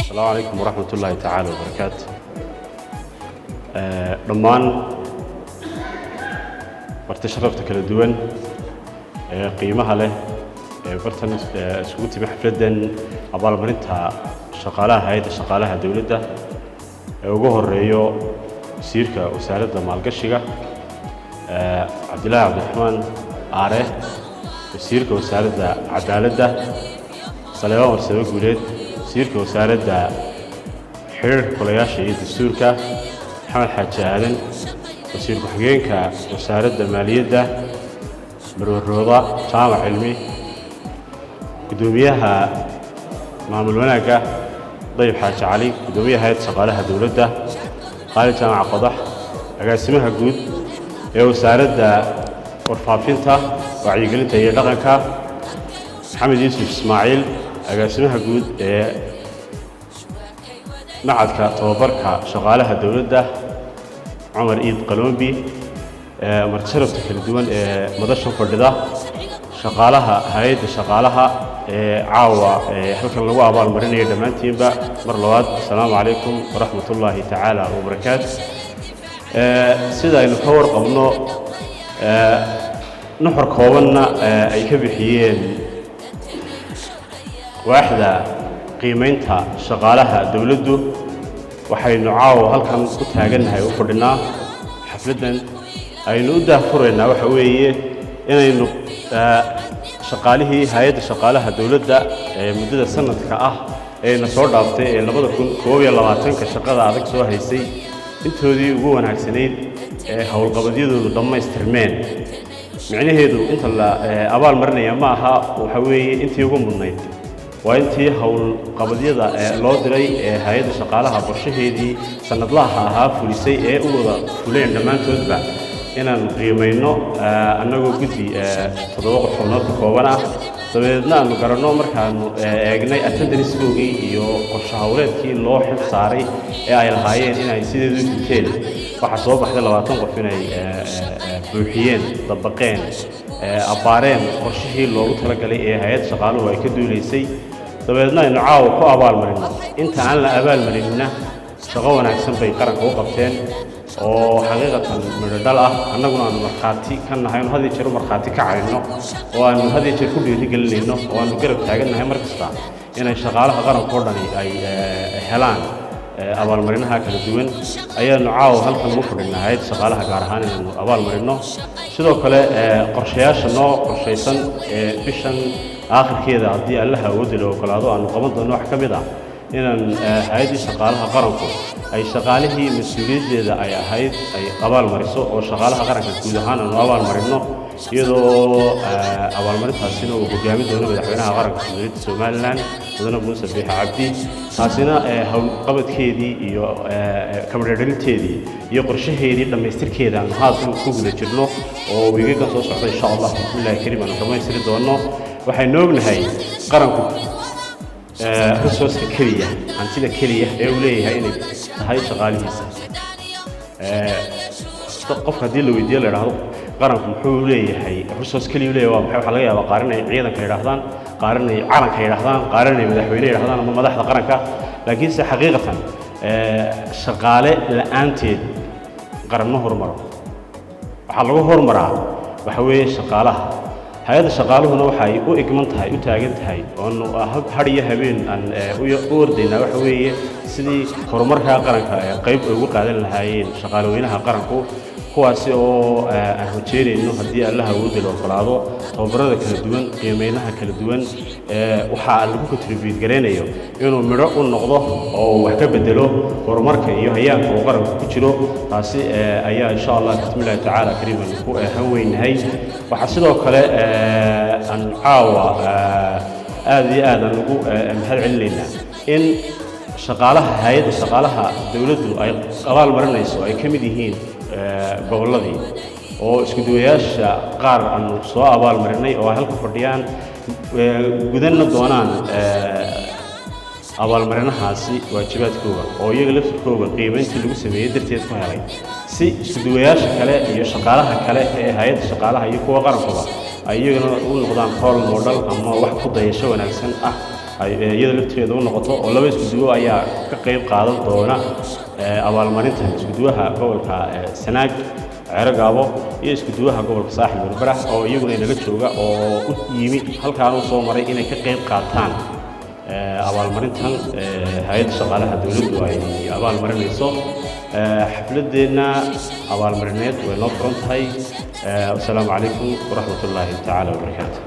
السلام عليكم ورحمة الله تعالى وبركاته. ضمان برتشرفت كلا دوان قيمها له برتن سقوطي بحفلة أبغى مرنتها شغالها هيدا شغالها دولته وجوه الريو سيركا وسالد مع القشقة عبد الله عبد الرحمن عاره سيركا وسالد عدالته سليمان ورسول جولد سيركا وسالد حير كلياشي دستوركا محمد حاج عالن وسير كحجينكا وسالد المالية مرور الروضة جامع علمي قدوميها معمول وناقة ضيف حاج علي قدوميها هيد شغالها دولته قال جامع قضح أقاسمها جود وسالد ورفافينتا وعيقلنتا هي لغنكا محمد يوسف إسماعيل أقاسمها جود معدك توبرك شغالها دولته عمر إيد قلومبي مرتشرفت كلا دوان مدشن فرددا شغالها هايد شغالها عاوة halkan lagu abaal marinayo dhamaantiinba mar labaad assalaamu calaykum waraxmatullaahi tacaala wabarakaatu sida aynu ka warqabno nuxur koobanna ay ka bixiyeen waaxda qiimeynta shaqaalaha dawladdu waxaynu caawa halkan ku taagannahay u fadhinaa xafladan aynu u daahfuraynaa waxa weeye inaynu shaqaalihii hay'adda shaqaalaha dawladda muddada sanadka ah ee na soo dhaaftay ee 2021 shaqada adag soo haysay intoodii ugu wanaagsanayd ee hawlqabadyadoodu dhammaystirmeen micnaheedu inta la abaal marinaya ma aha waxa weeye intii ugu mudnayd waa intii hawlqabadyada loo diray ee hay'adda shaqaalaha qorshaheedii sanadlaha ahaa fulisay ee u wada fuleen dhammaantoodba inaan qiimayno annagoo guddi 7 qofood ka kooban ah dabeedna aanu garanno markaanu eegnay attendance-koogii iyo qorshe hawleedkii loo xil saaray ee ay lahaayeen inay sideedu guteen waxa soo baxday 20 qof inay buuxiyeen dabaqeen abaareen qorshihii loogu talagalay ee hay'adda shaqaaluhu ay ka duuleysay dabeedna aynu caawa ku abaal marino inta aan la abaal marinna shaqo wanaagsan bay qaranka u qabteen oo xaqiiqatan midhadhal ah annaguna aanu markhaati ka nahay oo hadii jeer markhaati ka caynno oo aanu hadii jeer ku dhiirigelinayno oo aanu garab taagannahay markasta inay shaqaalaha qaranka oo dhan ay helaan abaalmarinaha kala duwan ayaanu caawa halkan ugu fadhinahay shaqaalaha gaar ahaan inaanu abaal marino sidoo kale qorshayaasha noo qorshaysan bishan aakhirkeeda haddii allaha awoodda loo ogolaado aanu qaban doono wax ka mid ah inaan hay'adda shaqaalaha qaranku ay shaqaalihii mas'uuliyaddeeda ay ahayd ay abaal mariso oo shaqaalaha qaranka guud ahaan aanu abaal marino iyadoo abaalmarintaasina uu hogaamin doono madaxweynaha qaranka jamhuuriyadda Somaliland mudane Muuse Biixi Cabdi taasina hawlqabadkeedii iyo kamarhelinteedii iyo qorshaheedii dhammaystirkeeda aan haatan ku guda jirno oo wiigaga soo socda insha Allah bismillaahi kariim aan dhammaystiri doono waxaynu ognahay qaranku resource kaliya hantida kaliya ee uu leeyahay inay tahay shaqaalihiisa qof hadii la weydiiyo la yiraahdo qaranku muxuu leeyahay resource kaliya leeyahay waxa laga yaabaa qaaran ay ciidanka yiraahdaan qaaran ay calanka yiraahdaan qaaran ay madaxweyne yiraahdaan ama madaxda qaranka laakiin si xaqiiqatan shaqaale la'aanteed qaran ma hormaro waxa lagu hormaraa waxa weeye shaqaalaha hay'adda shaqaaluhuna waxay u igman tahay u taagan tahay oo har iyo habeen aan u ordayna waxa weeye sidii horumarka qaranka qayb ugu qaadan lahaayeen shaqaalooyinaha qaranku kuwaasi oo aan hojeerayno haddii allaha awoodda loo ogolaado tababarada kala duwan qiimeynaha kala duwan waxa lagu contribute gareynayo inuu midho u noqdo oo wax ka bedelo horumarka iyo hayaanka uu qaranku ku jiro taasi ayaa insha Allah bismillaahi tacaala kariiman ku haweynahay waxa sidoo kale aan caawa aad iyo aad ugu mahad celinaynaa in shaqaalaha hay'adda shaqaalaha dawladdu ay abaal marinayso ay ka mid yihiin gobolladii oo isku duwayaasha qaar aanu soo abaal marinay oo halka fadhiyaan gudanna doonaan abaalmarinahaasi waajibaadkooda oo iyaga laftirkooda qiimeyntii lagu sameeyay darteed ku helay si isku duwayaasha kale iyo shaqaalaha kale ee hay'adda shaqaalaha iyo kuwa qarankuba ay iyagana u noqdaan role model ama wax ku dayasho wanaagsan ah ay iyada lafteeda u noqoto oo laba isku duwo ayaa ka qayb qaadan doona abaalmarinta isku duwaha gobolka Sanaag Cergaabo iyo isku duwaha gobolka Saaxil Berbera oo iyaguna inaga jooga oo u yimi halkaan u soo maray inay ka qayb qaataan abaalmarintan hay'adda shaqaalaha dawladdu ay abaalmarinayso xafladeena abaalmarineed way noo furan tahay. Assalaamu calaykum waraxmatullaahi tacaala wabarakaatuh.